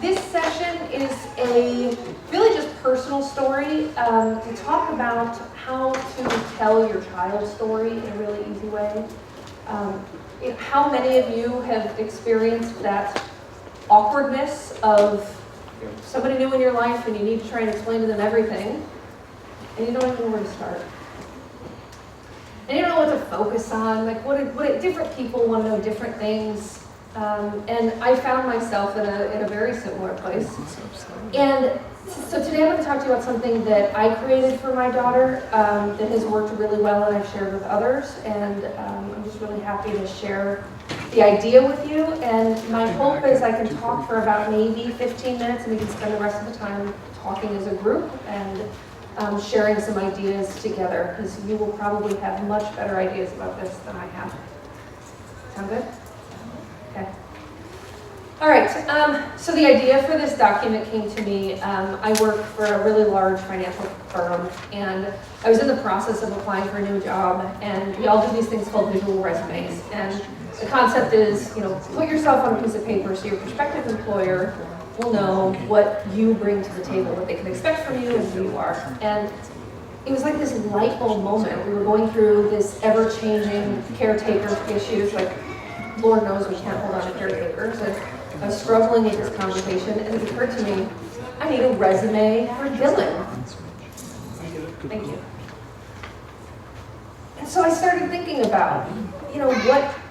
This session is a really just personal story to talk about how to tell your child's story in a really easy way. How many of you have experienced that awkwardness of somebody new in your life and you need to try and explain to them everything and you don't even know where to start? And you don't know what to focus on, like what different people want to know different things. And I found myself in a very similar place. And so today I'm going to talk to you about something that I created for my daughter that has worked really well and I've shared with others. And I'm just really happy to share the idea with you. And my hope is I can talk for about maybe 15 minutes and we can spend the rest of the time talking as a group and sharing some ideas together, because you will probably have much better ideas about this than I have. Sound good? Okay. All right, so the idea for this document came to me. I work for a really large financial firm, and I was in the process of applying for a new job, and we all do these things called visual resumes. And the concept is, put yourself on a piece of paper so your prospective employer will know what you bring to the table, what they can expect from you and who you are. And it was like this light bulb moment. We were going through this ever-changing caretaker issues, like Lord knows we can't hold on to caretakers. And I was struggling with this conversation, and it occurred to me, I need a resume for Dylan. Thank you. And so I started thinking about,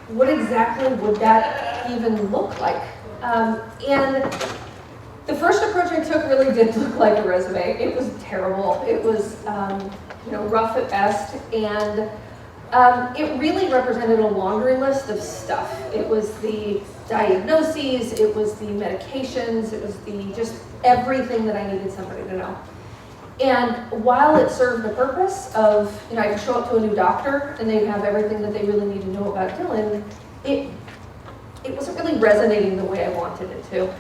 what exactly would that even look like? And the first approach I took really did look like a resume. It was terrible. It was, rough at best, and it really represented a laundry list of stuff. It was the diagnoses, it was the medications, it was just everything that I needed somebody to know. And while it served the purpose of, I could show up to a new doctor and they'd have everything that they really need to know about Dylan, it wasn't really resonating the way I wanted it to.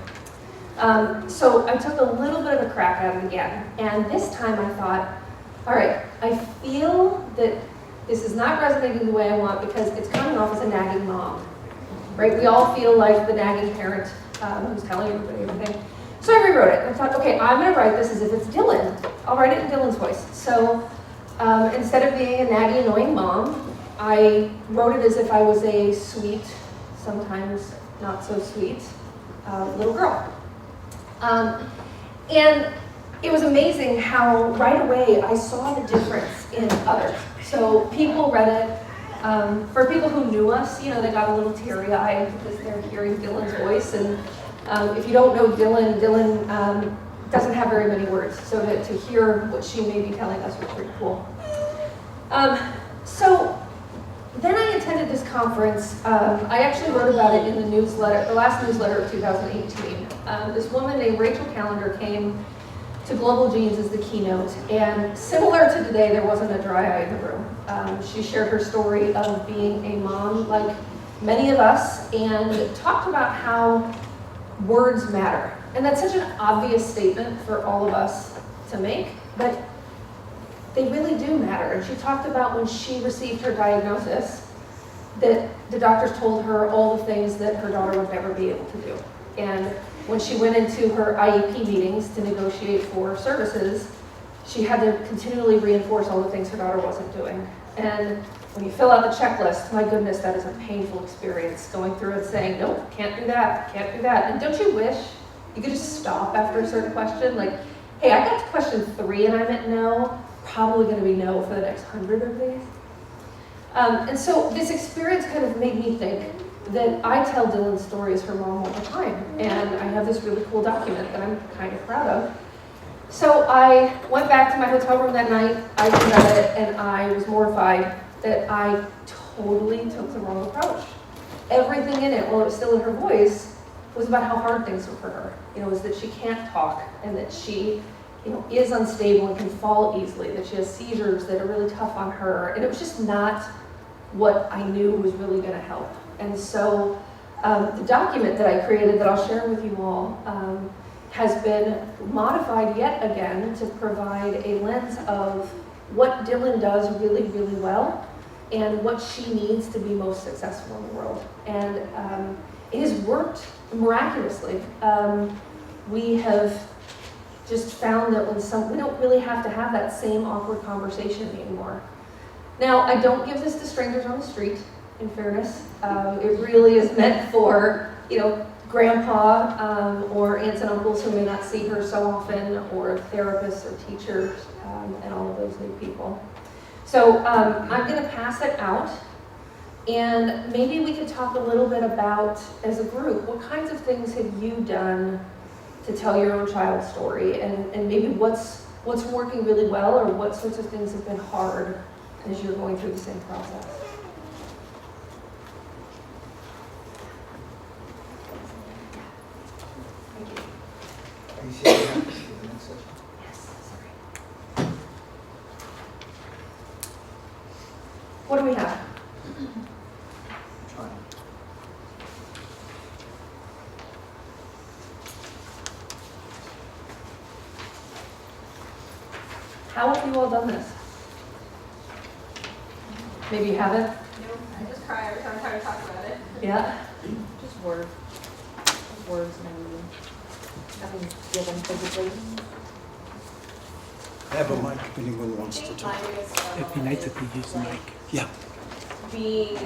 So I took a little bit of a crack at it again. And this time I thought, all right, I feel that this is not resonating the way I want because it's coming off as a nagging mom, right? We all feel like the nagging parent who's telling everybody everything. So I rewrote it. I thought, okay, I'm going to write this as if it's Dylan. I'll write it in Dylan's voice. So instead of being a naggy, annoying mom, I wrote it as if I was a sweet, sometimes not so sweet, little girl. And it was amazing how right away I saw the difference in others. So people read it. For people who knew us, they got a little teary-eyed because they're hearing Dylan's voice. And if you don't know Dylan doesn't have very many words. So to hear what she may be telling us was pretty cool. So then I attended this conference. I actually wrote about it in the newsletter, the last newsletter of 2018. This woman named Rachel Callender came to Global Genes as the keynote, and similar to today, there wasn't a dry eye in the room. She shared her story of being a mom like many of us and talked about how words matter. And that's such an obvious statement for all of us to make, but they really do matter. And she talked about when she received her diagnosis that the doctors told her all the things that her daughter would never be able to do. And when she went into her IEP meetings to negotiate for services, she had to continually reinforce all the things her daughter wasn't doing. And when you fill out the checklist, my goodness, that is a painful experience, going through it saying, nope, can't do that, can't do that. And don't you wish you could just stop after a certain question? Like, hey, I got to question 3 and I meant no, probably going to be no for the next 100 of these. And so this experience kind of made me think that I tell Dylan's story as her mom all the time. And I have this really cool document that I'm kind of proud of. So I went back to my hotel room that night, I read it, and I was mortified that I totally took the wrong approach. Everything in it, while it was still in her voice, was about how hard things were for her. Was that she can't talk, and that she is unstable and can fall easily, that she has seizures that are really tough on her. And it was just not what I knew was really going to help. And so the document that I created that I'll share with you all has been modified yet again to provide a lens of what Dylan does really, really well and what she needs to be most successful in the world. And it has worked miraculously. we have just found that we don't really have to have that same awkward conversation anymore. Now, I don't give this to strangers on the street, in fairness. It really is meant for, grandpa or aunts and uncles who may not see her so often, or therapists or teachers, and all of those new people. So I'm going to pass it out, and maybe we could talk a little bit about, as a group, what kinds of things have you done to tell your own child's story, and maybe what's working really well, or what sorts of things have been hard as you're going through the same process. Are you saying that for the next session? Yes, sorry. What do we have? Trying. How have you all done this? Maybe you haven't? No, I just cry every time I try to talk about it. Yeah? Just words and nothing given physically. I have a mic if anyone wants to talk. It'd be nice if we use the mic. Yeah. Being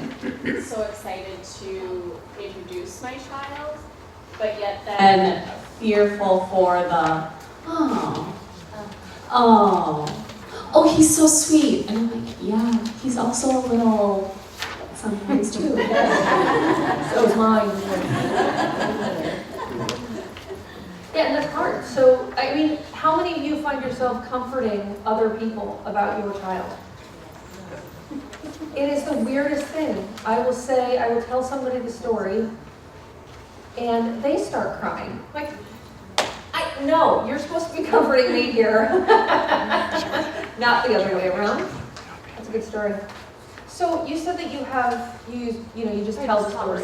so excited to introduce my child, but yet then fearful for the, oh, he's so sweet. And I'm like, yeah, he's also a little sometimes too. So is mine. Yeah, and that's hard. So, I mean, how many of you find yourself comforting other people about your child? It is the weirdest thing. I will tell somebody the story, and they start crying. Like, no, you're supposed to be comforting me here. Not the other way around. That's a good story. So you said that you just tell the story.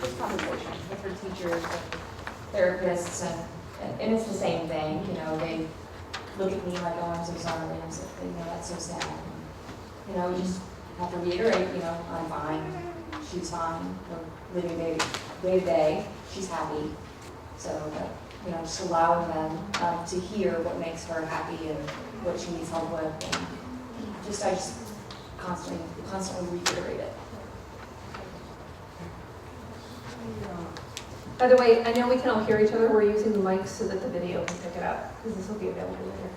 Just conversation with her teachers, with therapists, and it's the same thing. They look at me like, oh, I'm so sorry, I'm so, that's so sad. We just have to reiterate, I'm fine, she's fine, we're living day to day, she's happy. So, just allowing them to hear what makes her happy and what she needs help with, and I just constantly reiterate it. By the way, I know we can all hear each other. We're using the mics so that the video can pick it up, because this will be available later.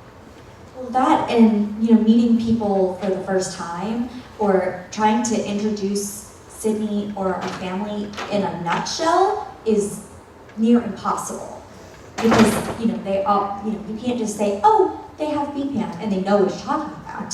Well, that and meeting people for the first time, or trying to introduce Sydney or our family in a nutshell is near impossible, because they all you can't just say, oh, they have BPAN and they know what you're talking about.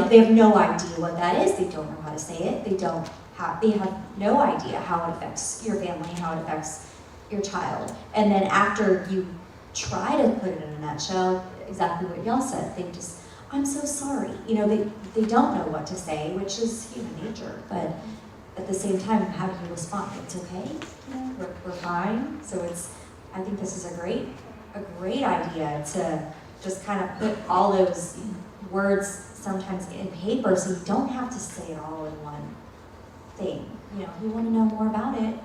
They have no idea what that is. They don't know how to say it. They have no idea how it affects your family, how it affects your child. And then after you try to put it in a nutshell, exactly what y'all said, they just, I'm so sorry. They don't know what to say, which is human nature. But at the same time, how do you respond? It's okay. We're fine. So I think this is a great idea to just kind of put all those words sometimes in paper, so you don't have to say it all in one thing. If you want to know more about it,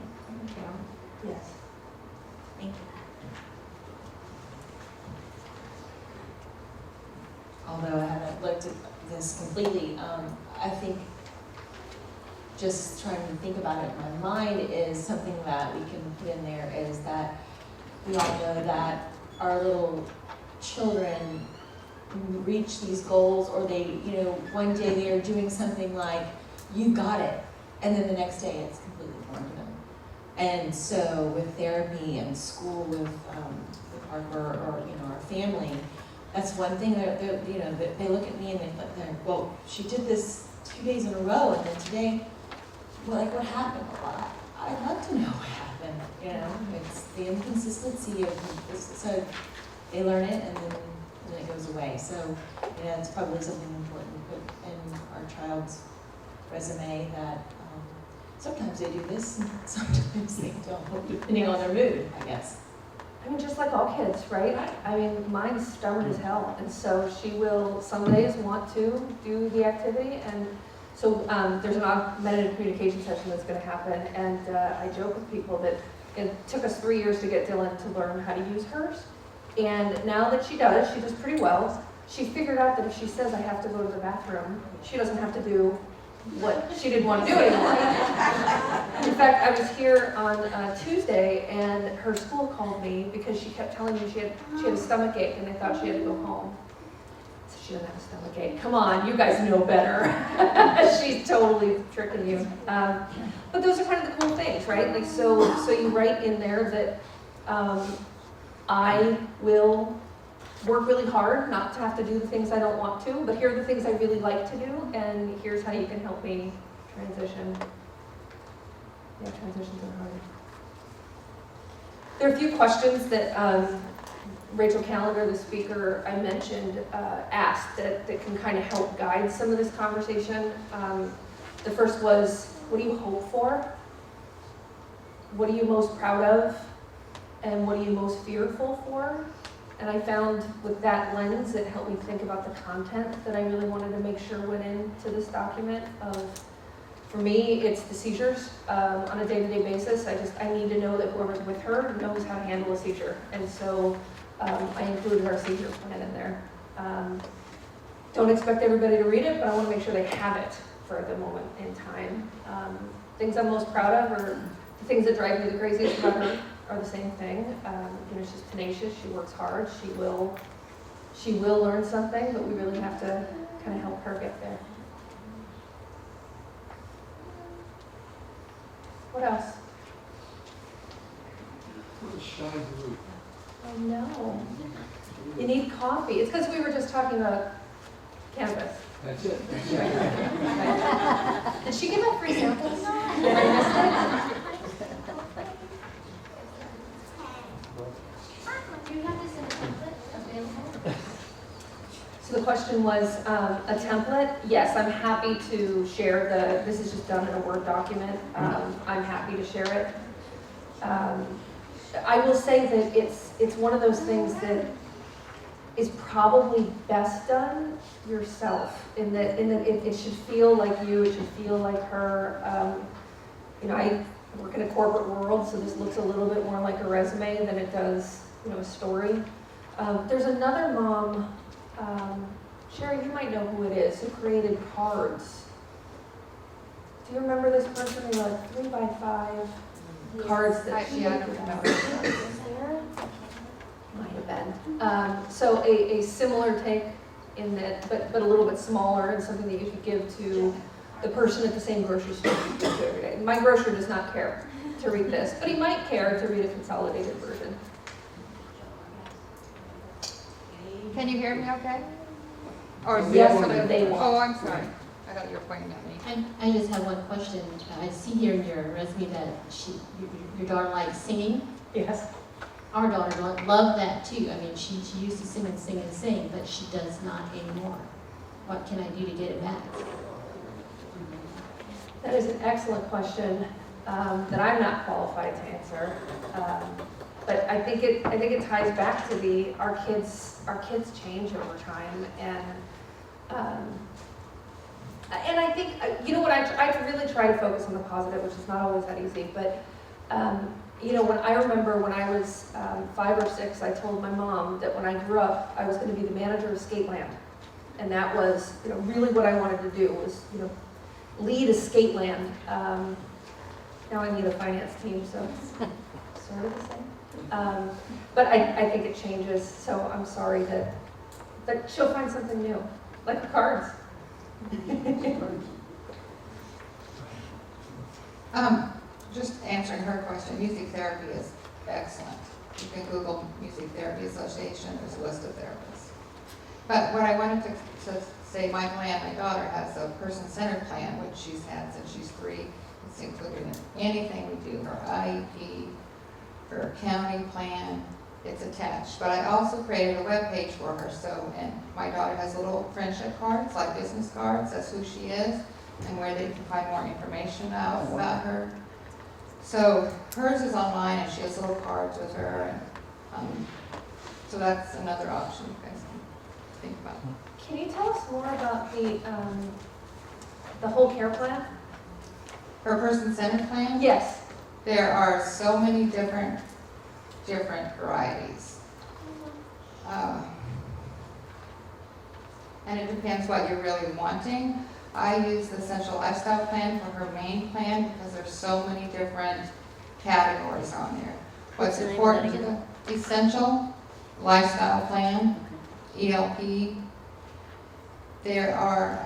Yes. thank you. Although I haven't looked at this completely, I think just trying to think about it in my mind is something that we can put in there, is that we all know that our little children reach these goals, or they, one day they are doing something like, you got it, and then the next day it's completely foreign to them. And so with therapy and school with Harper or our family, that's one thing that they look at me and they're, well, she did this 2 days in a row, and then today, well, like, what happened? Well, I'd love to know what happened. It's the inconsistency of this. So they learn it, and then it goes away. So it's probably something important to put in our child's resume, that sometimes they do this, and sometimes they don't, depending on their mood, I guess. I mean, just like all kids, right? I mean, mine's stubborn as hell, and so she will some days want to do the activity, and so there's an augmented communication session that's going to happen, and I joke with people that It took us 3 years to get Dylan to learn how to use hers. And now that she does pretty well. She figured out that if she says, I have to go to the bathroom, she doesn't have to do what she didn't want to do anymore. In fact, I was here on Tuesday, and her school called me because she kept telling me she had a stomach ache, and they thought she had to go home. So she doesn't have a stomach ache. Come on, you guys know better. She's totally tricking you. But those are kind of the cool things, right? Like so you write in there that I will work really hard not to have to do the things I don't want to, but here are the things I really like to do, and here's how you can help me transition. Yeah, transitions are hard. There are a few questions that Rachel Callender, the speaker I mentioned, asked that can kind of help guide some of this conversation. The first was, what do you hope for? What are you most proud of? And what are you most fearful for? And I found with that lens, it helped me think about the content that I really wanted to make sure went into this document. For me, it's the seizures on a day-to-day basis. I need to know that whoever's with her knows how to handle a seizure. And so I included our seizure plan in there. Don't expect everybody to read it, but I want to make sure they have it for the moment in time. Things I'm most proud of are the things that drive me the craziest about her are the same thing. She's tenacious, she works hard, she will learn something, but we really have to kind of help her get there. What else? I know. You need coffee. It's because we were just talking about cannabis. That's it. Did she give out free samples? Did I miss it? Do you have this in a template available? So the question was a template. Yes, I'm happy to share this is just done in a Word document. I'm happy to share it. I will say that it's one of those things that is probably best done yourself in that it should feel like you, it should feel like her. I work in a corporate world, so this looks a little bit more like a resume than it does, a story. There's another mom, Sherry, you might know who it is, who created cards. Do you remember this person? They were like 3x5 cards that she I don't remember. might have been. So a similar take in that, but a little bit smaller, and something that you could give to the person at the same grocery store you go to every day. My grocer does not care to read this, but he might care to read a consolidated version. Can you hear me okay? Or Yes, somebody- but they won't. Oh, I'm sorry. I thought you were pointing at me. I just have one question. I see here in your resume that your daughter likes singing. Yes. Our daughter loved that too. I mean, she used to sing and sing and sing, but she does not anymore. What can I do to get it back? That is an excellent question that I'm not qualified to answer. But I think it ties back to our kids change over time, and I think what I really try to focus on the positive, which is not always that easy. But when I remember when I was 5 or 6, I told my mom that when I grew up, I was going to be the manager of Skateland, and that was really what I wanted to do was lead a Skateland. Now I need a finance team, so it's sort of the same. But I think it changes, so I'm sorry that she'll find something new, like the cards. Just answering her question, music therapy is excellent. You can Google Music Therapy Association, there's a list of therapists. But what I wanted to say, my daughter has a person-centered plan, which she's had since she's 3. It's included in anything we do, her IEP, her accounting plan, it's attached. But I also created a web page for her, and my daughter has little friendship cards, like business cards, that's who she is, and where they can find more information out about her. So hers is online, and she has little cards with her, and so that's another option you guys can think about. Can you tell us more about the whole care plan? Her person-centered plan? Yes. There are so many different varieties. And it depends what you're really wanting. I use the Essential Lifestyle Plan for her main plan because there's so many different categories on there. What's What's the name of that important to again? the Essential Lifestyle Plan, ELP. There are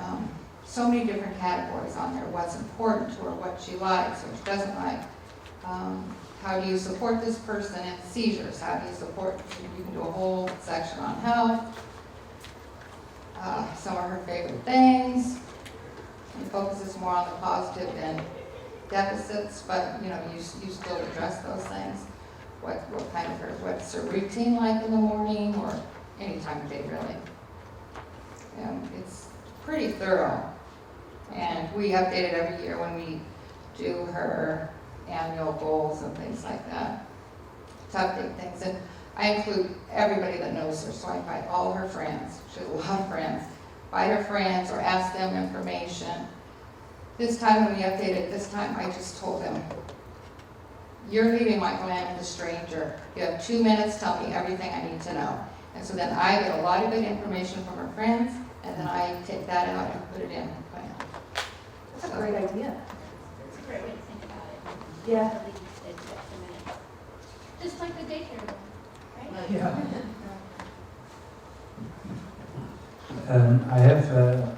so many different categories on there. What's important to her, what she likes, what she doesn't like. How do you support this person in seizures? How do you support, you can do a whole section on health. Some of her favorite things. It focuses more on the positive than deficits, but you still address those things. What's her routine like in the morning or any time of day really. It's pretty thorough. And we update it every year when we do her annual goals and things like that to update things. And I include everybody that knows her, so I invite all her friends. She has a lot of friends. Invite her friends or ask them information. This time when we updated this time, I just told them, you're leaving Michael Ann as a stranger. You have 2 minutes, tell me everything I need to know. And so then I get a lot of good information from her friends, and then I take that out and put it in her plan. That's a great idea. It's a great way to think about it. Yeah. At least it's a minute. Just like the daycare one, right? Yeah. I have a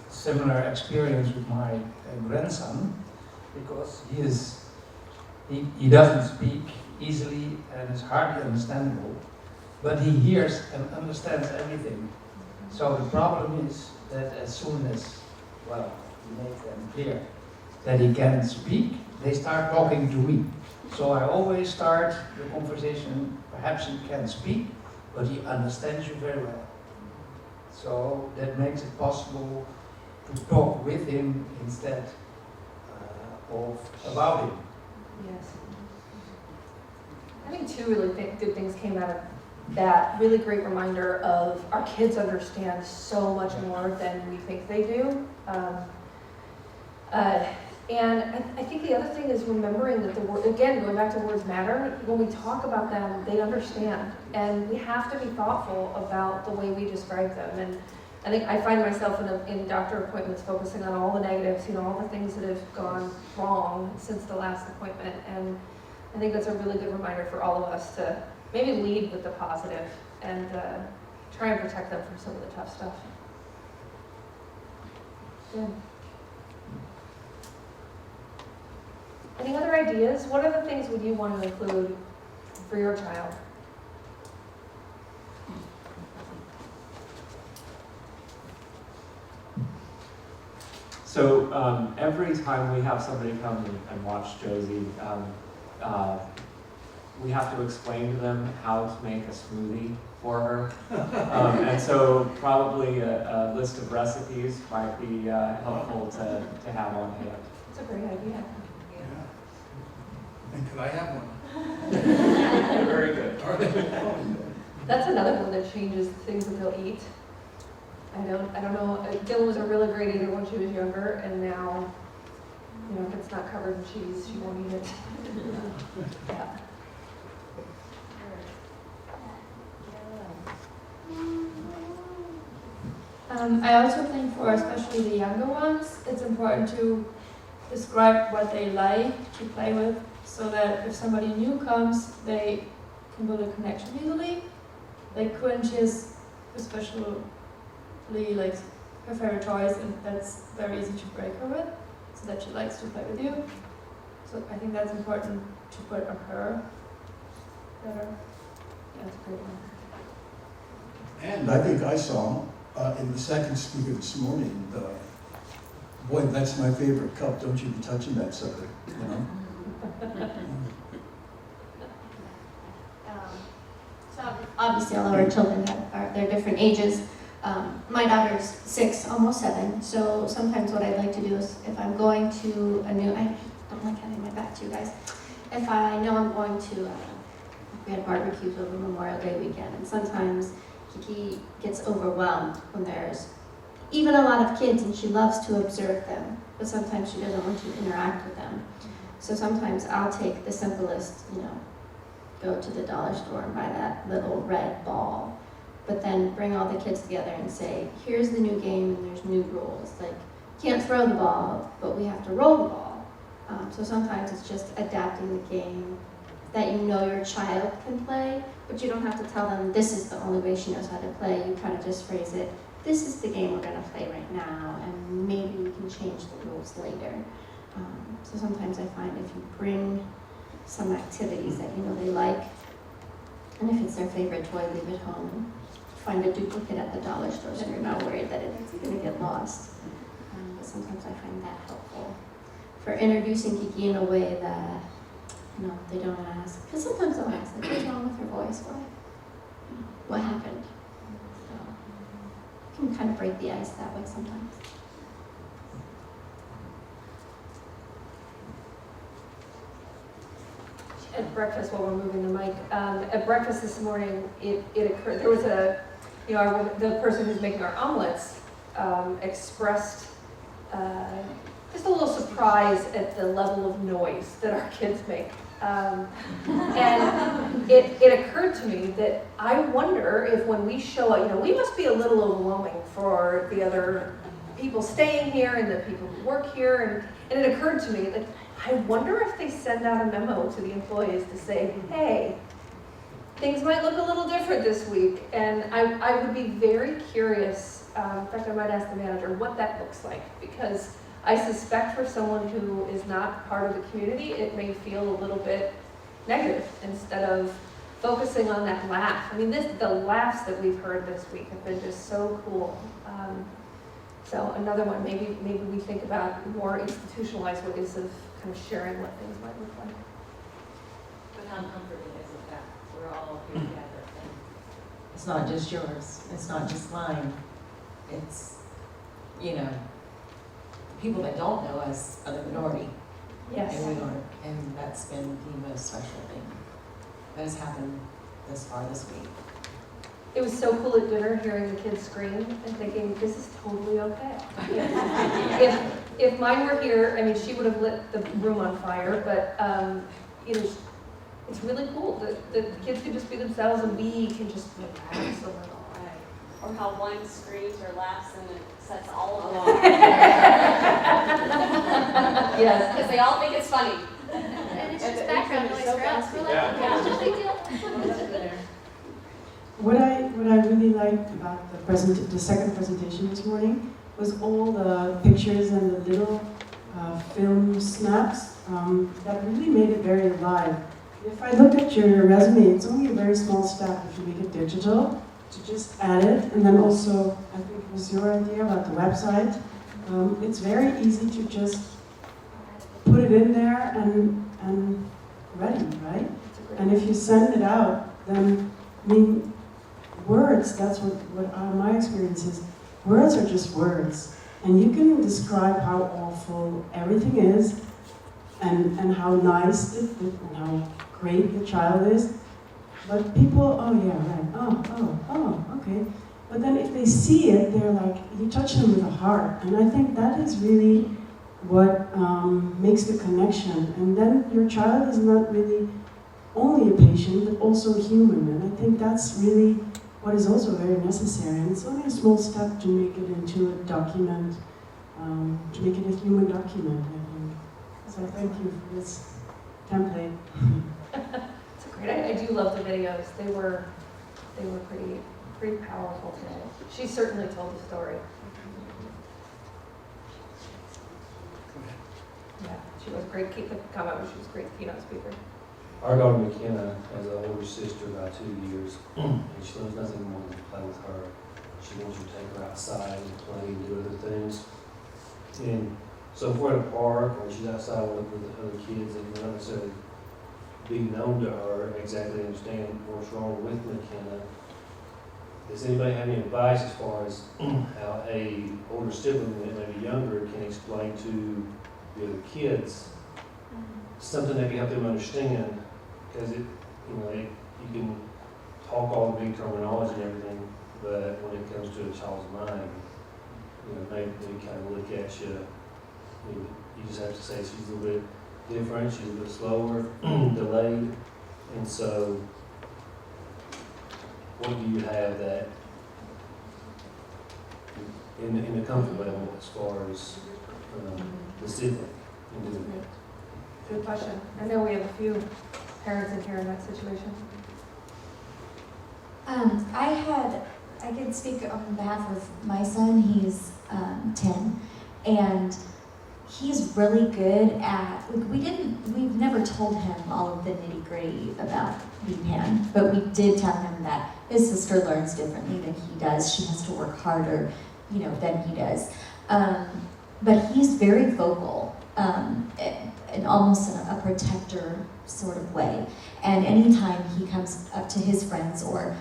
similar experience with my grandson because he doesn't speak easily and is hardly understandable, but he hears and understands everything. So the problem is that as soon as we make them clear that he can speak, they start talking to me. So I always start the conversation, perhaps he can speak, but he understands you very well. So that makes it possible to talk with him instead of about him. Yes. I think two really good things came out of that. Really great reminder of our kids understand so much more than we think they do. And I think the other thing is remembering that the word, again, going back to words matter, when we talk about them, they understand. And we have to be thoughtful about the way we describe them. And I think I find myself in doctor appointments focusing on all the negatives, all the things that have gone wrong since the last appointment. And I think that's a really good reminder for all of us to maybe lead with the positive and try and protect them from some of the tough stuff. Yeah. Any other ideas? What other things would you want to include for your child? So every time we have somebody come and watch Josie, we have to explain to them how to make a smoothie for her. And so probably a list of recipes might be helpful to have on hand. That's a great idea. And could I have one? Very good. That's another one that changes the things that they'll eat. I don't know. Dylan was a really great eater when she was younger, and now, if it's not covered in cheese, she won't eat it. Yeah. I also think for especially the younger ones, it's important to describe what they like to play with, so that if somebody new comes, they can build a connection easily. Like Quinn, she has especially like her favorite toys, and that's very easy to break her with, so that she likes to play with you. So I think that's important to put on her better. Yeah, that's a great one. And I think I saw in the second speaker this morning, boy, that's my favorite cup. Don't you be touching that sucker, So obviously all of our children they're different ages. My daughter's 6, almost 7, so sometimes what I'd like to do is if I'm going to a new, I don't like having my back to you guys, if I know I'm going to, we had barbecues over Memorial Day weekend, and sometimes Kiki gets overwhelmed when there's even a lot of kids and she loves to observe them, but sometimes she doesn't want to interact with them. So sometimes I'll take the simplest, go to the dollar store and buy that little red ball, but then bring all the kids together and say, here's the new game and there's new rules. Like, can't throw the ball, but we have to roll the ball. So sometimes it's just adapting the game that your child can play, but you don't have to tell them this is the only way she knows how to play. You kind of just phrase it, this is the game we're going to play right now, and maybe we can change the rules later. So sometimes I find if you bring some activities that they like, and if it's their favorite toy, leave it home and find a duplicate at the dollar store so you're not worried that it's going to get lost. But sometimes I find that helpful for introducing Kiki in a way that they don't ask. Because sometimes they'll ask, like, what's wrong with her voice? What happened? So you can kind of break the ice that way sometimes. At breakfast, while we're moving the mic, at breakfast this morning, it occurred, there was the person who's making our omelets expressed just a little surprise at the level of noise that our kids make. And it occurred to me that I wonder if when we show up, we must be a little overwhelming for the other people staying here and the people who work here. And it occurred to me that I wonder if they send out a memo to the employees to say, hey, things might look a little different this week. And I would be very curious, in fact, I might ask the manager what that looks like, because I suspect for someone who is not part of the community, it may feel a little bit negative instead of focusing on that laugh. I mean, the laughs that we've heard this week have been just so cool. So another one, maybe we think about more institutionalized ways of kind of sharing what things might look like. But how comforting is it that we're all here together? And it's not just yours. It's not just mine. It's, people that don't know us are the minority. Yes. And we aren't. And that's been the most special thing that has happened this far this week. It was so cool at dinner hearing the kids scream and thinking, this is totally okay. If mine were here, she would have lit the room on fire, but it's really cool that the kids can just be themselves and we can just relax a little. Or how one screams or laughs and it sets all of them off. Yes. Because they all think it's funny. And it's just background noise for us. We're like, Yeah. it's no big deal. What I really liked about the second presentation this morning was all the pictures and the little film snaps that really made it very alive. If I look at your resume, it's only a very small step if you make it digital, to just add it, and then also, I think it was your idea about the website. It's very easy to just put it in there and ready, right? And if you send it out, then, words, that's what my experience is. Words are just words. And you can describe how awful everything is and how nice and how great the child is. But people, oh yeah, right, oh, okay. But then if they see it, they're like, you touch them with a heart. And I think that is really what makes the connection. And then your child is not really only a patient, but also human. And I think that's really what is also very necessary. And it's only a small step to make it into a document, to make it a human document, I think. So thank you for this template. It's great. I do love the videos. They were pretty powerful today. She certainly told the story. Yeah, she was great. Keep the comment. She was a great keynote speaker. Our daughter McKenna has an older sister, about 2 years, and she loves nothing more than to play with her. She wants to take her outside and play and do other things. And so if we're at a park or she's outside with the other kids and not necessarily be known to her, exactly understand what's wrong with McKenna, does anybody have any advice as far as how a older sibling that may be younger can explain to the other kids something that can help them understand? Because you can talk all the big terminology and everything, but when it comes to a child's mind, they kind of look at you. You just have to say she's a little bit different, she's a bit slower, delayed, and so what do you have that in the comfort level as far as the sibling in doing that? Good question. I know we have a few parents in here in that situation. I can speak on behalf of my son. He's 10, and he's really good at, we've never told him all of the nitty gritty about BPAN, but we did tell him that his sister learns differently than he does. She has to work harder, than he does. But he's very vocal, in almost a protector sort of way. And anytime he comes up to his friends or,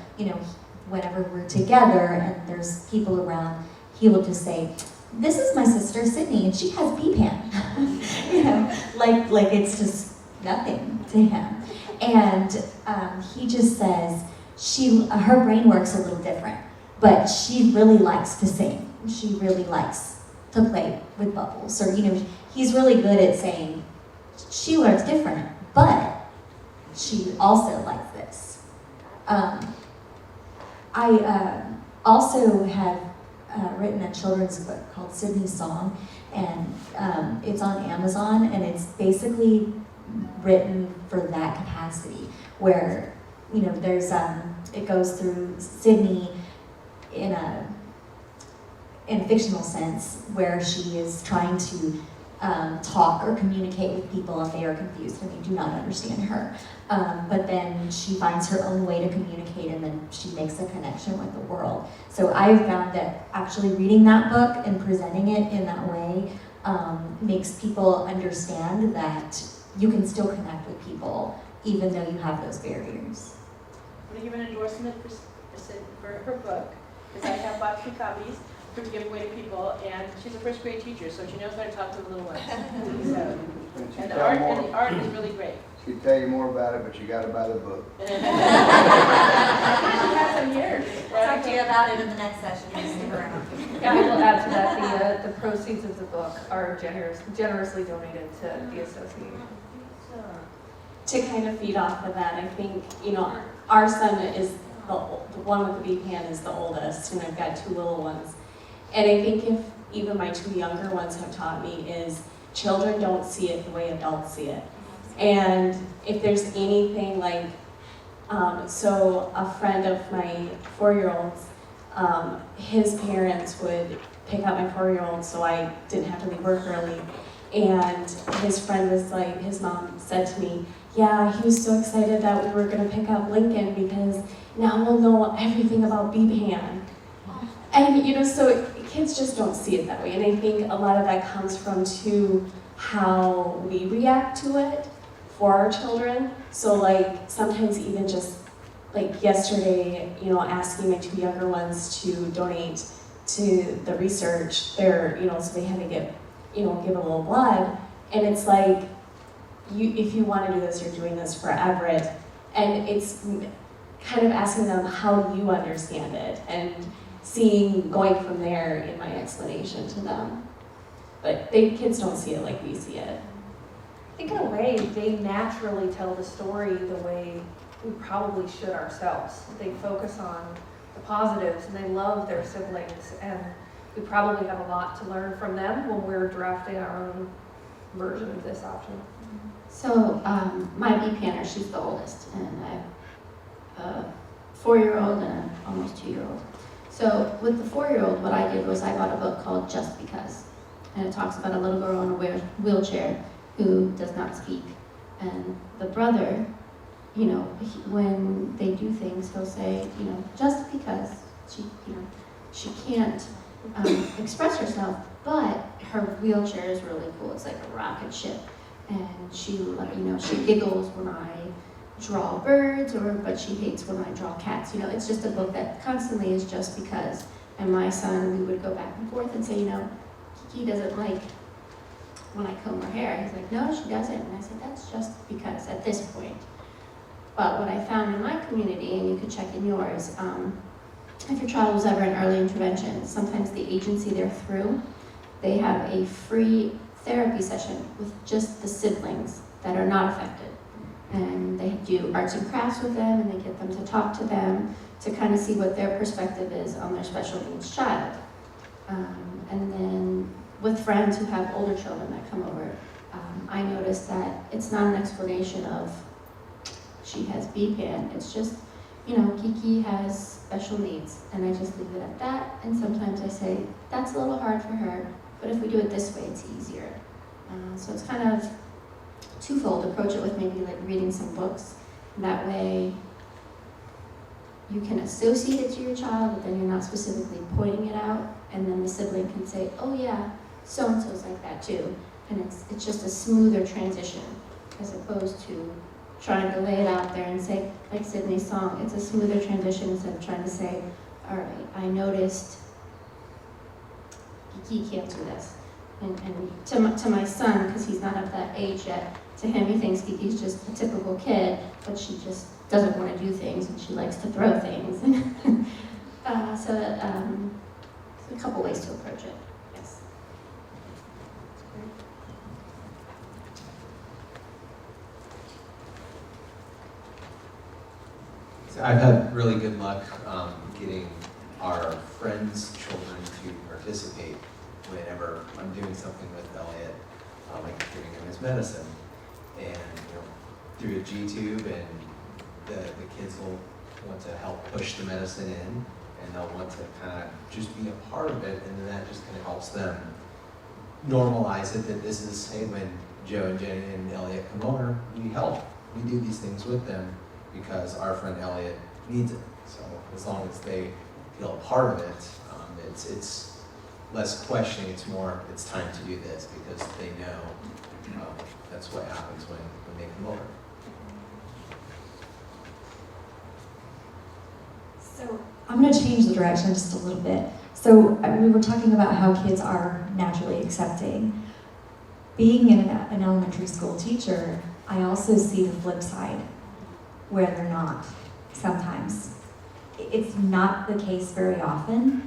whenever we're together and there's people around, he will just say, "This is my sister Sydney, and she has BPAN." Like it's just nothing to him. And he just says her brain works a little different, but she really likes to sing. She really likes to play with bubbles, or he's really good at saying she learns different, but she also likes this. I also have written a children's book called Sydney's Song, and it's on Amazon, and it's basically written for that capacity, where there's it goes through Sydney in a fictional sense, where she is trying to talk or communicate with people, and they are confused and they do not understand her. But then she finds her own way to communicate, and then she makes a connection with the world. So I found that actually reading that book and presenting it in that way makes people understand that you can still connect with people even though you have those barriers. I'm going to give an endorsement for her book, because I have bought 2 copies to give away to people, and she's a first grade teacher, so she knows how to talk to the little ones. So, and the art is really great. She'd tell you more about it, but you gotta buy the book. She has some years. I'll talk to you about it in the next session. Stick around. Yeah, I will add to that, the proceeds of the book are generously donated to the association. To kind of feed off of that, I think, our son is the one with the BPAN is the oldest, and I've got 2 little ones. And I think if even my 2 younger ones have taught me is children don't see it the way adults see it. And if there's anything like, so a friend of my 4-year-old's, his parents would pick up my 4-year-old so I didn't have to leave work early. And his friend was like, his mom said to me, "Yeah, he was so excited that we were going to pick up Lincoln because now we'll know everything about BPAN." And, so kids just don't see it that way. And I think a lot of that comes from, too, how we react to it for our children. So, like, sometimes even just, like, yesterday, asking my 2 younger ones to donate to the research, so they had to give a little blood. And it's like, if you want to do this, you're doing this for Everett. And it's kind of asking them, how do you understand it? And going from there in my explanation to them. But kids don't see it like we see it. I think in a way, they naturally tell the story the way we probably should ourselves. They focus on the positives, and they love their siblings, and we probably have a lot to learn from them when we're drafting our own version of this option. So my BPANer, she's the oldest, and I have a 4-year-old and an almost 2-year-old. So with the 4-year-old, what I did was I bought a book called Just Because, and it talks about a little girl in a wheelchair who does not speak. And the brother, when they do things, he'll say, just because she can't express herself, but her wheelchair is really cool. It's like a rocket ship. And she giggles when I draw birds, but she hates when I draw cats. It's just a book that constantly is just because. And my son, we would go back and forth and say, he doesn't like when I comb her hair. He's like, no, she doesn't. And I said, that's just because at this point. But what I found in my community, and you could check in yours, if your child was ever in early intervention, sometimes the agency they're through, they have a free therapy session with just the siblings that are not affected. And they do arts and crafts with them, and they get them to talk to them to kind of see what their perspective is on their special needs child. And then with friends who have older children that come over, I noticed that it's not an explanation of she has BPAN, it's just, you know, Kiki has special needs, and I just leave it at that. And sometimes I say, that's a little hard for her, but if we do it this way, it's easier. So it's kind of twofold. Approach it with maybe like reading some books. That way you can associate it to your child, but then you're not specifically pointing it out. And then the sibling can say, oh yeah, so-and-so's like that too. And it's just a smoother transition as opposed to trying to lay it out there and say, like Sydney's song, it's a smoother transition instead of trying to say, all right, I noticed Kiki can't do this. And to my son, because he's not of that age yet, to him he thinks Kiki's just a typical kid, but she just doesn't want to do things and she likes to throw things. So a couple ways to approach it, yes. So I've had really good luck getting our friends' children to participate whenever I'm doing something with Elliot, like giving him his medicine. And through a G-tube, and the kids will want to help push the medicine in, and they'll want to kind of just be a part of it, and then that just kind of helps them normalize it, that this is, hey, when Joe and Jenny and Elliot come over, we help. We do these things with them because our friend Elliot needs it. So as long as they feel a part of it, it's less questioning, it's more, it's time to do this because they know that's what happens when they come over. So I'm going to change the direction just a little bit. So we were talking about how kids are naturally accepting. Being an elementary school teacher, I also see the flip side, where they're not sometimes. It's not the case very often,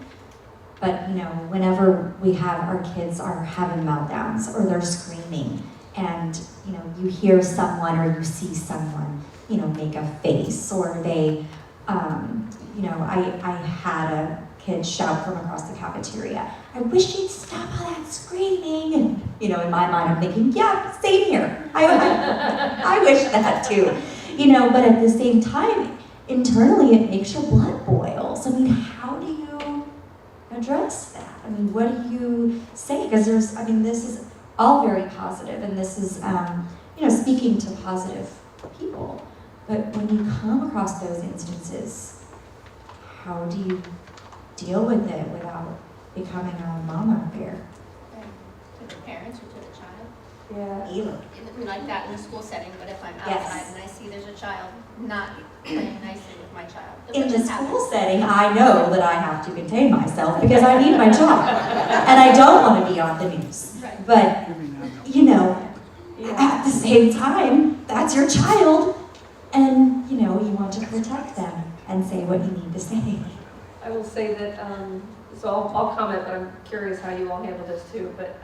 but whenever we have our kids are having meltdowns or they're screaming, and you hear someone or you see someone make a face, or they I had a kid shout from across the cafeteria, I wish you'd stop all that screaming. And in my mind I'm thinking, yeah, same here. I wish that too. But at the same time, internally it makes your blood boil. So how do you address that? What do you say? Because this is all very positive, and this is speaking to positive people. But when you come across those instances, how do you deal with it without becoming a mama bear? To the parents or to the child? Yeah. Either. Like that in a school setting, but if I'm outside Yes. and I see there's a child not playing nicely with my child. In the school setting, I know that I have to contain myself because I need my job. And I don't want to be on the news. Right. But, at the same time, that's your child. And, you want to protect them and say what you need to say. I will say that, so I'll comment, but I'm curious how you all handle this too, but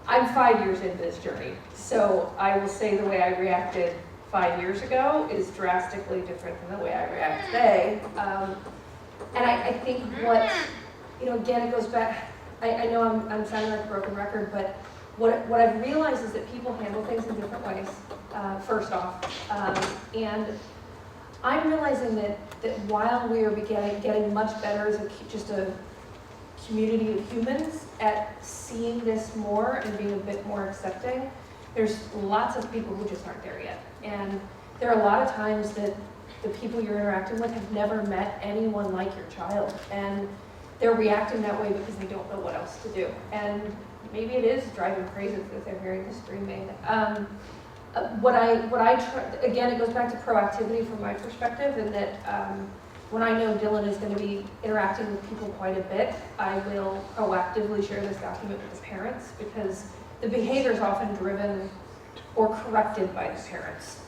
I'm 5 years into this journey. So I will say the way I reacted 5 years ago is drastically different than the way I react today. And I think what, again, it goes back, I know I'm sounding like a broken record, but what I've realized is that people handle things in different ways, first off. And I'm realizing that while we are getting much better as just a community of humans at seeing this more and being a bit more accepting, there's lots of people who just aren't there yet. And there are a lot of times that the people you're interacting with have never met anyone like your child. And they're reacting that way because they don't know what else to do. And maybe it is driving crazy because they're hearing the screaming. What I try, again, it goes back to proactivity from my perspective, in that when I know Dylan is going to be interacting with people quite a bit, I will proactively share this document with the parents, because the behavior is often driven or corrected by the parents.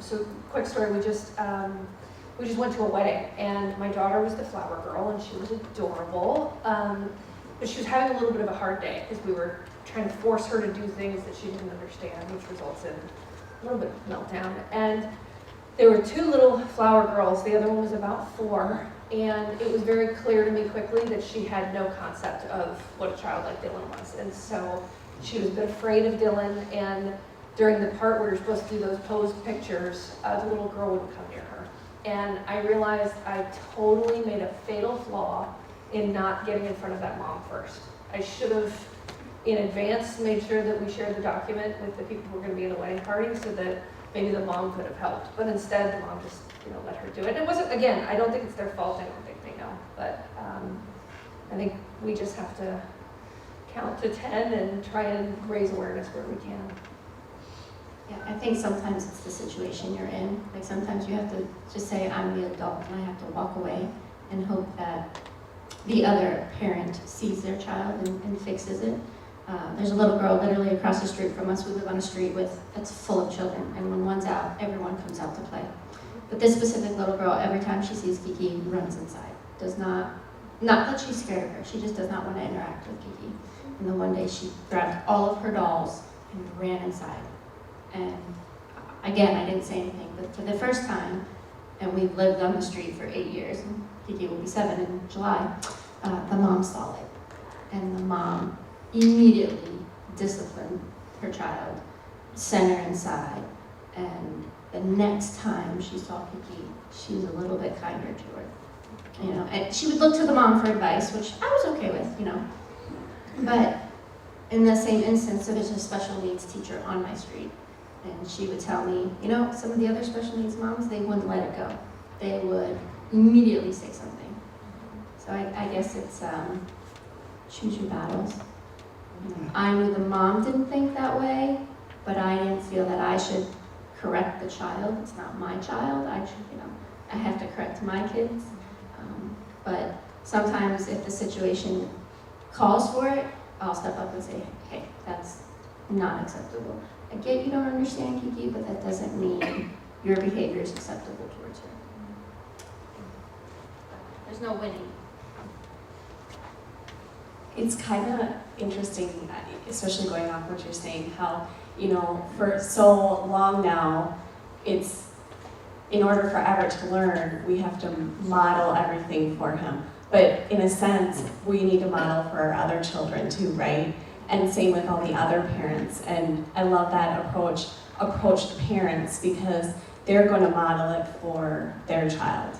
So quick story, we just went to a wedding, and my daughter was the flower girl, and she was adorable, but she was having a little bit of a hard day because we were trying to force her to do things that she didn't understand, which results in a little bit of meltdown. And there were 2 little flower girls, the other one was about 4, and it was very clear to me quickly that she had no concept of what a child like Dylan was. And so she was a bit afraid of Dylan, and during the part where you're supposed to do those posed pictures, the little girl wouldn't come near her. And I realized I totally made a fatal flaw in not getting in front of that mom first. I should have, in advance, made sure that we shared the document with the people who were going to be in the wedding party so that maybe the mom could have helped. But instead, the mom just, let her do it. It wasn't, again, I don't think it's their fault. I don't think they know. But I think we just have to count to 10 and try and raise awareness where we can. Yeah, I think sometimes it's the situation you're in. Like sometimes you have to just say, I'm the adult, and I have to walk away and hope that the other parent sees their child and fixes it. There's a little girl literally across the street from us. We live on a street that's full of children, and when one's out, everyone comes out to play. But this specific little girl, every time she sees Kiki, runs inside. Does not that she's scared of her, she just does not want to interact with Kiki. And then one day she grabbed all of her dolls and ran inside. And again, I didn't say anything, but for the first time, and we've lived on the street for 8 years, and Kiki will be 7 in July, the mom saw it. And the mom immediately disciplined her child, sent her inside, and the next time she saw Kiki, she was a little bit kinder to her. And she would look to the mom for advice, which I was okay with, But in the same instance, so there's a special needs teacher on my street, and she would tell me, some of the other special needs moms, they wouldn't let it go. They would immediately say something. So I guess it's choose your battles. I knew the mom didn't think that way, but I didn't feel that I should correct the child. It's not my child. I have to correct my kids. But sometimes if the situation calls for it, I'll step up and say, hey, that's not acceptable. I get you don't understand, Kiki, but that doesn't mean your behavior is acceptable towards her. There's no winning. It's kind of interesting, especially going off what you're saying, how, for so long now, it's, in order for Everett to learn, we have to model everything for him. But in a sense, we need to model for our other children too, right? And same with all the other parents. And I love that approach the parents, because they're going to model it for their child.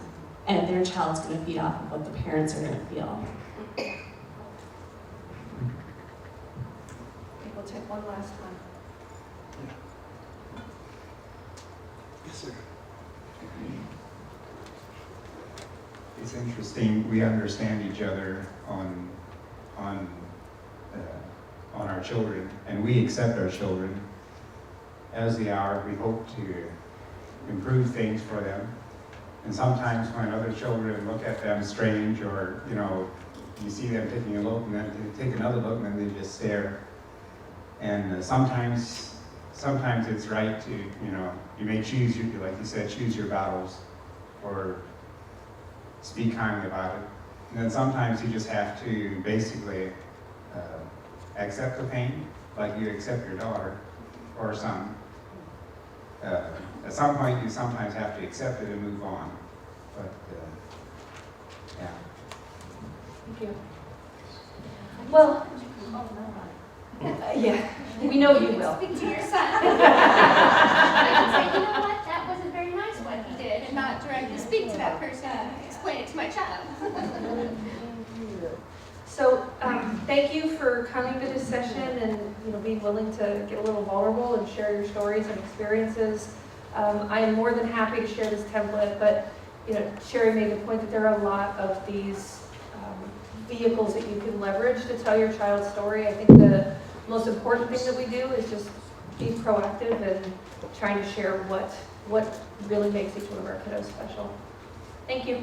And their child's going to feed off of what the parents are going to feel. We'll take one last one. Yes, sir. It's interesting, we understand each other on our children, and we accept our children as they are. We hope to improve things for them. And sometimes when other children look at them strange, or you see them taking a look and then they take another look and then they just stare. And sometimes it's right to, you may choose, like you said, choose your battles, or speak kindly about it. And then sometimes you just have to basically accept the pain, like you accept your daughter or son. At some point, you sometimes have to accept it and move on. But, yeah. Thank you. Well, yeah, we know you will. Speak to your son. I can say, you know what, that wasn't very nice what he did, and not directly speak to that person. Explain it to my child. So thank you for coming to this session and being willing to get a little vulnerable and share your stories and experiences. I am more than happy to share this template, but Sherry made the point that there are a lot of these vehicles that you can leverage to tell your child's story. I think the most important thing that we do is just be proactive and trying to share what really makes each one of our kiddos special. Thank you.